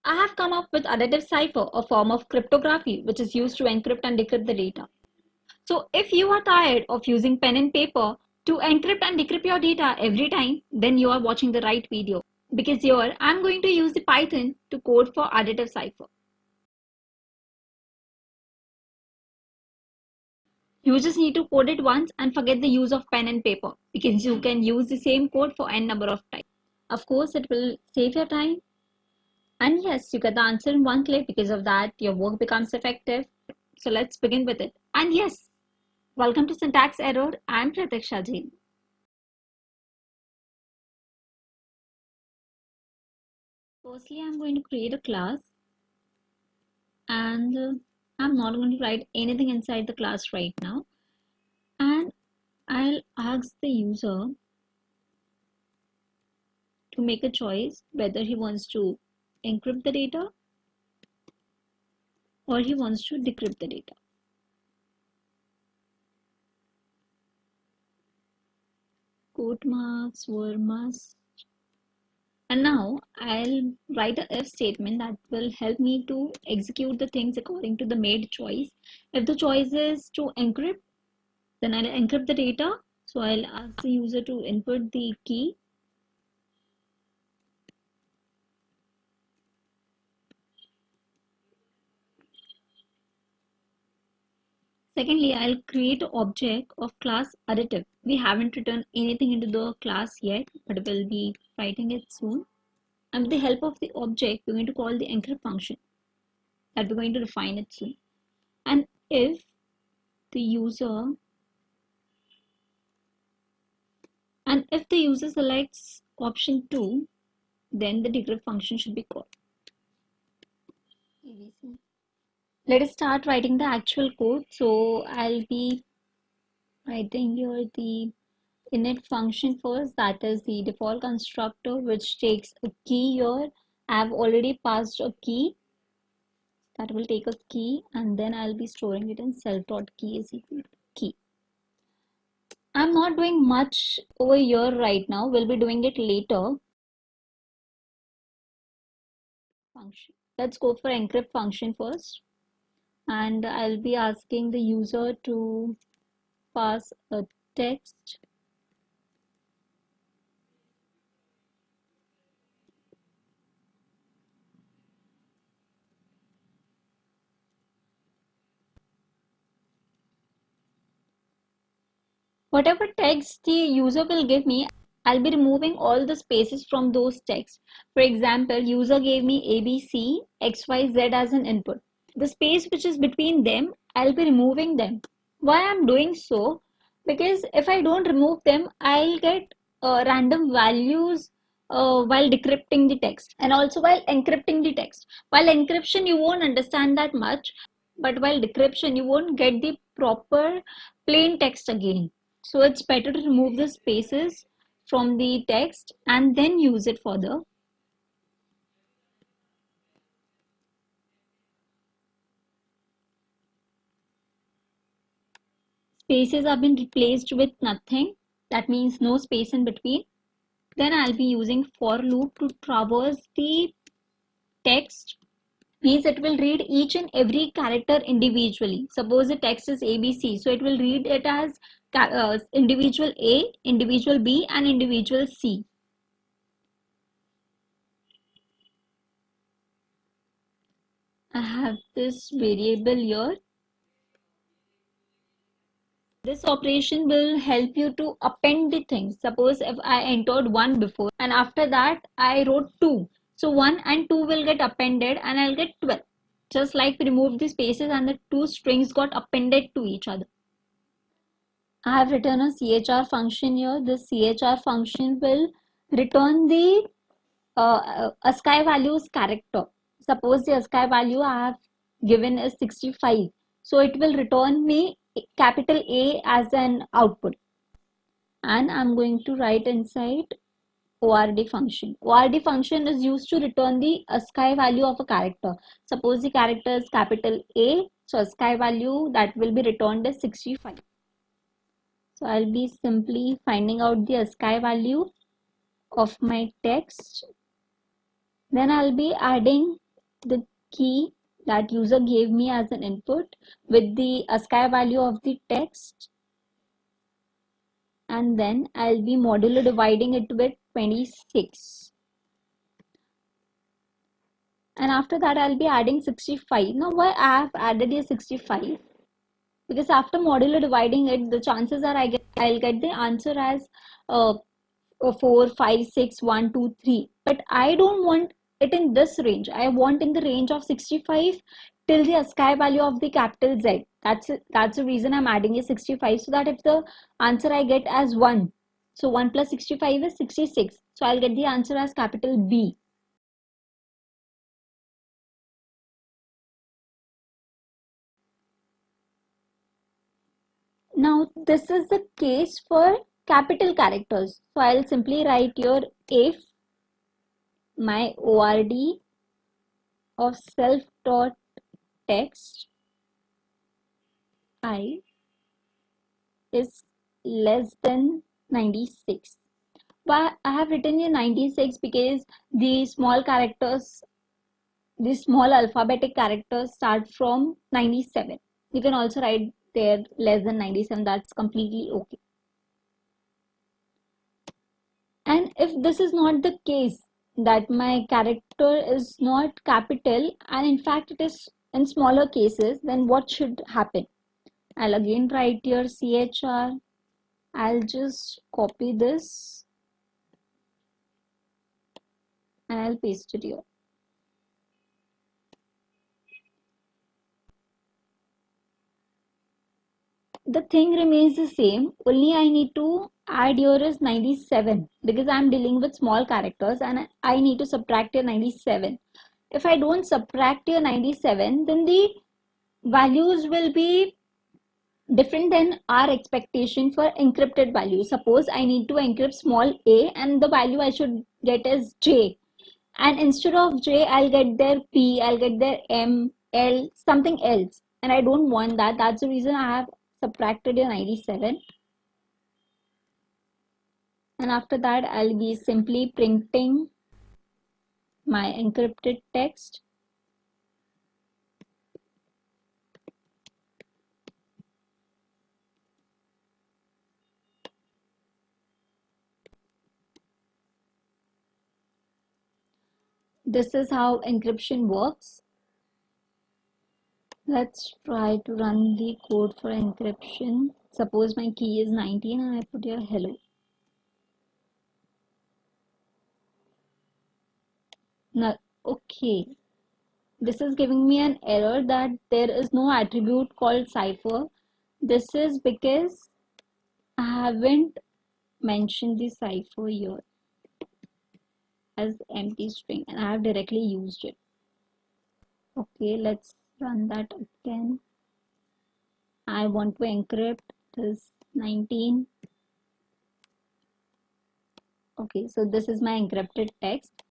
I have come up with additive cipher, a form of cryptography which is used to encrypt and decrypt the data. So if you are tired of using pen and paper to encrypt and decrypt your data every time, then you are watching the right video. Because here I'm going to use the Python to code for additive cipher. You just need to code it once and forget the use of pen and paper because you can use the same code for n number of times. Of course, it will save your time. And yes, you get the answer in one click. Because of that, your work becomes effective. So let's begin with it. And yes, welcome to Syntax Error. I'm Pratiksha Jain. Firstly, I'm going to create a class and I'm not going to write anything inside the class right now. And I'll ask the user to make a choice whether he wants to encrypt the data or he wants to decrypt the data. Quote marks were must. And now I'll write a if statement that will help me to execute the things according to the made choice. If the choice is to encrypt, then I'll encrypt the data. So I'll ask the user to input the key. Secondly, I'll create an object of class additive. We haven't written anything into the class yet, but we'll be writing it soon. And with the help of the object, we're going to call the encrypt function that we're going to define it soon. And if the user selects option 2, then the decrypt function should be called. Let us start writing the actual code. So I'll be writing here the init function first, that is the default constructor which takes a key here. I've already passed a key that will take a key, and then I'll be storing it in self.key is equal to key. I'm not doing much over here right now. We'll be doing it later. Function. Let's go for encrypt function first. And I'll be asking the user to pass a text. Whatever text the user will give me, I'll be removing all the spaces from those texts. For example, user gave me ABC, XYZ as an input. The space which is between them, I'll be removing them. Why I'm doing so? Because if I don't remove them, I'll get random values while decrypting the text and also while encrypting the text. While encryption, you won't understand that much, but while decryption, you won't get the proper plain text again. So it's better to remove the spaces from the text and then use it for the spaces have been replaced with nothing. That means no space in between. Then I'll be using for loop to traverse the text. Means it will read each and every character individually. Suppose the text is ABC, so it will read it as individual A, individual B, and individual C. I have this variable here. This operation will help you to append the things. Suppose if I entered 1 before and after that I wrote 2. So 1 and 2 will get appended and I'll get 12. Just like we removed the spaces and the two strings got appended to each other. I have written a CHR function here. This CHR function will return the ASCII values character. Suppose the ASCII value I have given is 65. So it will return me capital A as an output. And I'm going to write inside ORD function. ORD function is used to return the ASCII value of a character. Suppose the character is capital A, so ASCII value that will be returned is 65. So I'll be simply finding out the ASCII value of my text. Then I'll be adding the key that user gave me as an input with the ASCII value of the text, and then I'll be modulo dividing it with 26. And after that I'll be adding 65. Now why I have added here 65? Because after modulo dividing it, the chances are I'll get the answer as uh, 4, 5, 6, 1, 2, 3. But I don't want it in this range. I want in the range of 65 till the ASCII value of the capital Z. That's the reason I'm adding a 65, so that if the answer I get as 1, so 1 plus 65 is 66. So I'll get the answer as capital B. Now this is the case for capital characters. So I'll simply write here if my ORD of self dot text I is less than 96. Why I have written here 96? Because the small characters, the small alphabetic characters start from 97. You can also write there less than 97. That's completely okay. And if this is not the case, that my character is not capital and in fact it is in smaller cases, then what should happen? I'll again write here CHR. I'll just copy this and I'll paste it here. The thing remains the same, only I need to add here is 97 because I'm dealing with small characters and I need to subtract here 97. If I don't subtract here 97, then the values will be different than our expectation for encrypted values. Suppose I need to encrypt small a and the value I should get is j, and instead of j I'll get their p, I'll get their m, l, something else, and I don't want that. That's the reason I have subtracted your 97. And after that I'll be simply printing my encrypted text. This is how encryption works. Let's try to run the code for encryption. Suppose my key is 19 and I put here hello. Now, okay, this is giving me an error that there is no attribute called cipher. This is because I haven't mentioned the cipher here as empty string and I have directly used it. Okay, let's run that again. I want to encrypt this 19. Okay, so this is my encrypted text.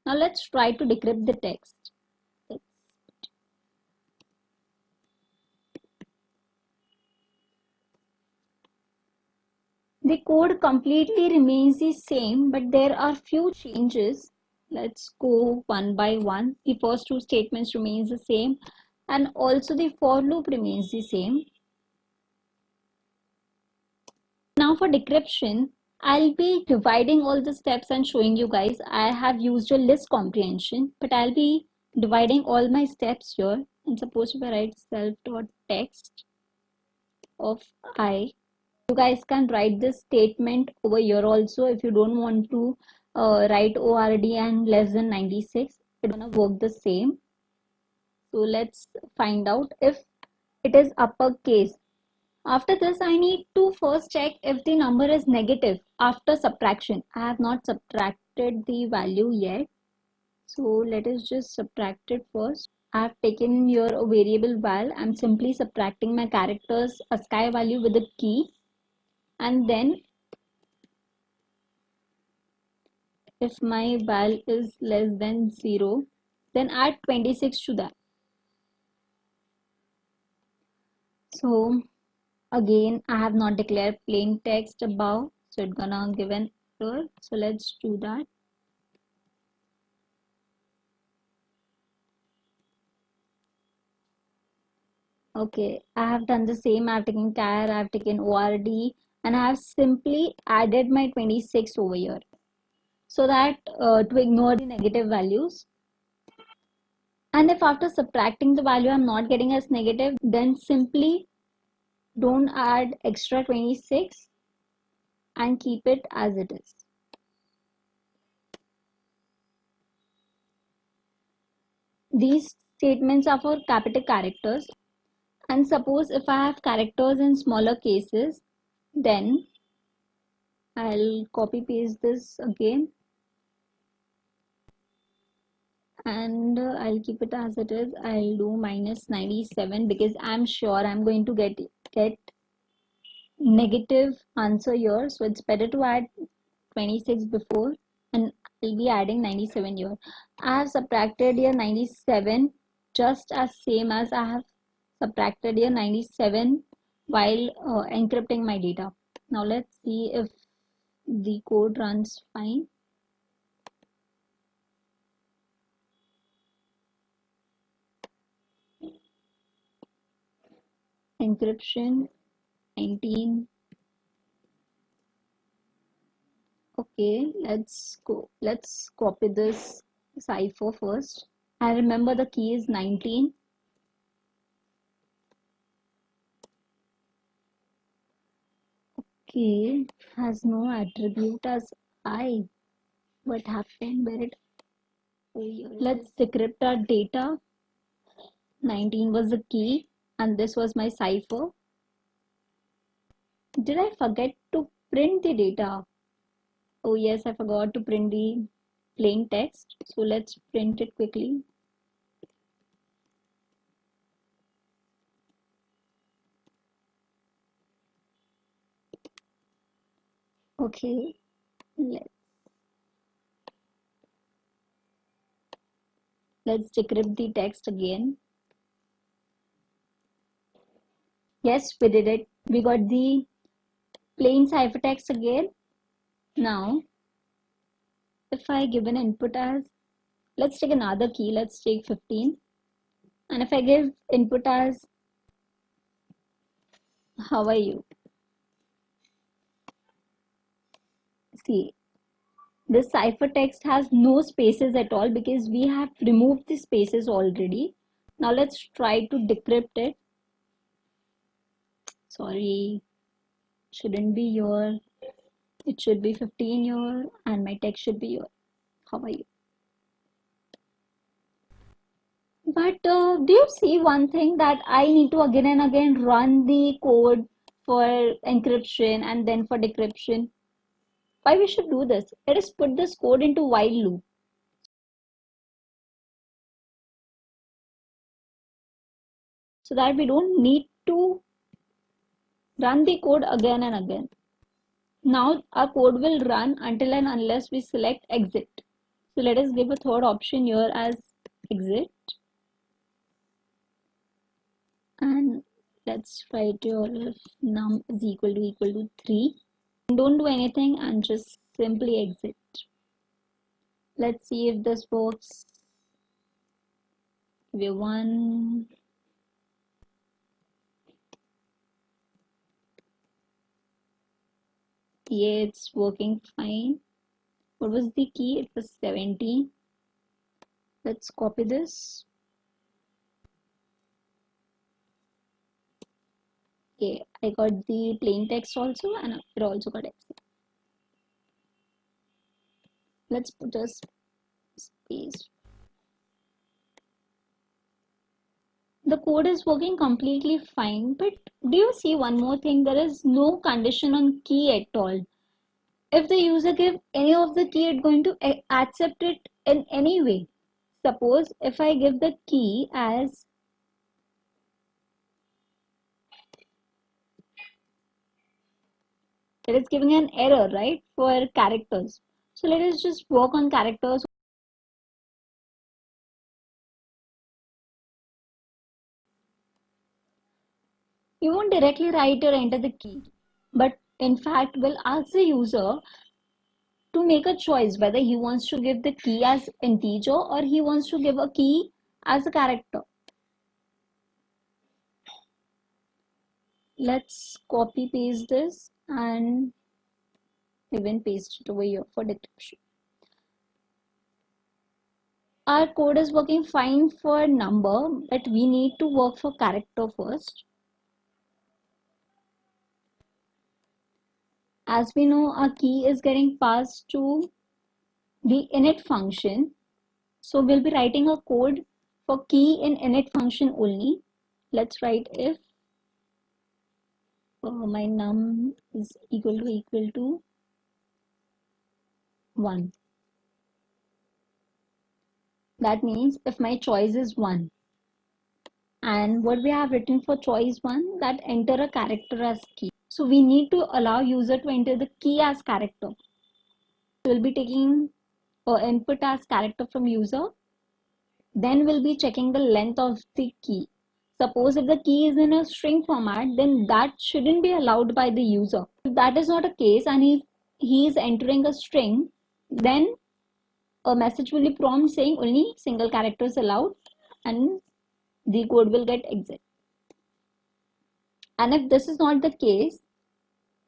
Now let's try to decrypt the text. The code completely remains the same, but there are few changes. Let's go one by one. The first two statements remains the same, and also the for loop remains the same. Now for decryption, I'll be dividing all the steps and showing you guys. I have used a list comprehension, but I'll be dividing all my steps here. And suppose if I write self.text of I, you guys can write this statement over here also if you don't want to write ORD and less than 96. It's gonna work the same. So let's find out if it is uppercase. After this, I need to first check if the number is negative after subtraction. I have not subtracted the value yet. So let us just subtract it first. I have taken here a variable val. I'm simply subtracting my character's ASCII value with a key. And then if my val is less than 0, then add 26 to that. So again, I have not declared plain text above, so it's gonna give an character. So let's do that. Okay, I have done the same. I've taken char, I've taken ord, and I have simply added my 26 over here so that to ignore the negative values. And if after subtracting the value I'm not getting as negative, then simply don't add extra 26 and keep it as it is. These statements are for capital characters. And suppose if I have characters in smaller cases, then I'll copy paste this again and I'll keep it as it is. I'll do minus 97 because I'm sure I'm going to get negative answer here. So it's better to add 26 before and I'll be adding 97 here. I have subtracted here 97 just as same as I have subtracted here 97 while encrypting my data. Now let's see if the code runs fine. Encryption 19. Okay, let's go. Let's copy this cipher first. I remember the key is 19. Okay, has no attribute as I. What happened? Where it? Oh, let's decrypt our data. 19 was the key, and this was my cipher. Did I forget to print the data? Oh yes, I forgot to print the plain text. So let's print it quickly. Okay, let's decrypt the text again. Yes, we did it. We got the plain ciphertext again. Now, if I give an input as, let's take another key, let's take 15. And if I give input as, how are you? See, this ciphertext has no spaces at all because we have removed the spaces already. Now let's try to decrypt it. Sorry, shouldn't be here. It should be 15 here and my text should be here. How are you? But do you see one thing that I need to again and again run the code for encryption and then for decryption? Why we should do this? Let us put this code into while loop so that we don't need to run the code again and again. Now our code will run until and unless we select exit. So let us give a third option here as exit. And let's write here if num is equal to 3. Don't do anything and just simply exit. Let's see if this works. Give you one. Yeah, it's working fine. What was the key? It was 17. Let's copy this. Okay, I got the plain text also and it also got exit. Let's put a space. The code is working completely fine, but do you see one more thing? There is no condition on key at all. If the user give any of the key, it's going to accept it in any way. Suppose if I give the key as it is giving an error, right, for characters. So let us just work on characters. You won't directly write or enter the key, but in fact will ask the user to make a choice whether he wants to give the key as integer or he wants to give a key as a character. Let's copy paste this and even paste it over here for decryption. Our code is working fine for number, but we need to work for character first. As we know, our key is getting passed to the init function. So we'll be writing a code for key in init function only. Let's write if my num is equal to 1. That means if my choice is 1. And what we have written for choice 1, that enter a character as key. So we need to allow user to enter the key as character. We'll be taking input as character from user. Then we'll be checking the length of the key. Suppose if the key is in a string format, then that shouldn't be allowed by the user. If that is not a case and if he is entering a string, then a message will be prompt saying only single characters allowed and the code will get exit. And if this is not the case,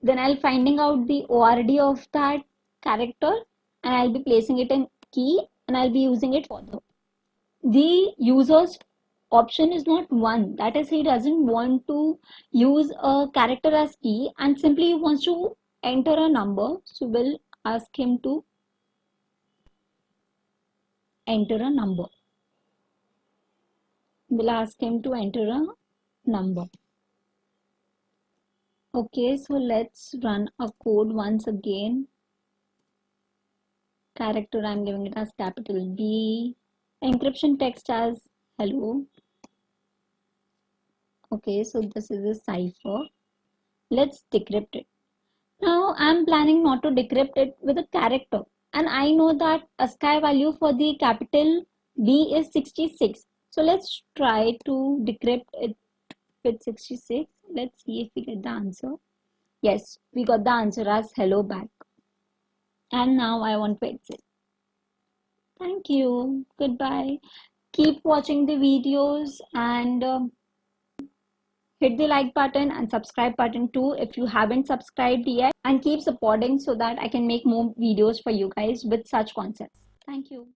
then I'll finding out the ORD of that character and I'll be placing it in key and I'll be using it further. The user's option is not 1. That is, he doesn't want to use a character as key and simply wants to enter a number. So we'll ask him to enter a number. We'll ask him to enter a number. Okay, so let's run a code once again. Character, I'm giving it as capital B. Encryption text as hello. Okay, so this is a cipher. Let's decrypt it. Now I'm planning not to decrypt it with a character. And I know that ASCII value for the capital B is 66. So let's try to decrypt it with 66. Let's see if we get the answer. Yes, we got the answer as hello back. And now I want to exit. Thank you. Goodbye. Keep watching the videos and hit the like button and subscribe button too if you haven't subscribed yet, and keep supporting so that I can make more videos for you guys with such concepts. Thank you.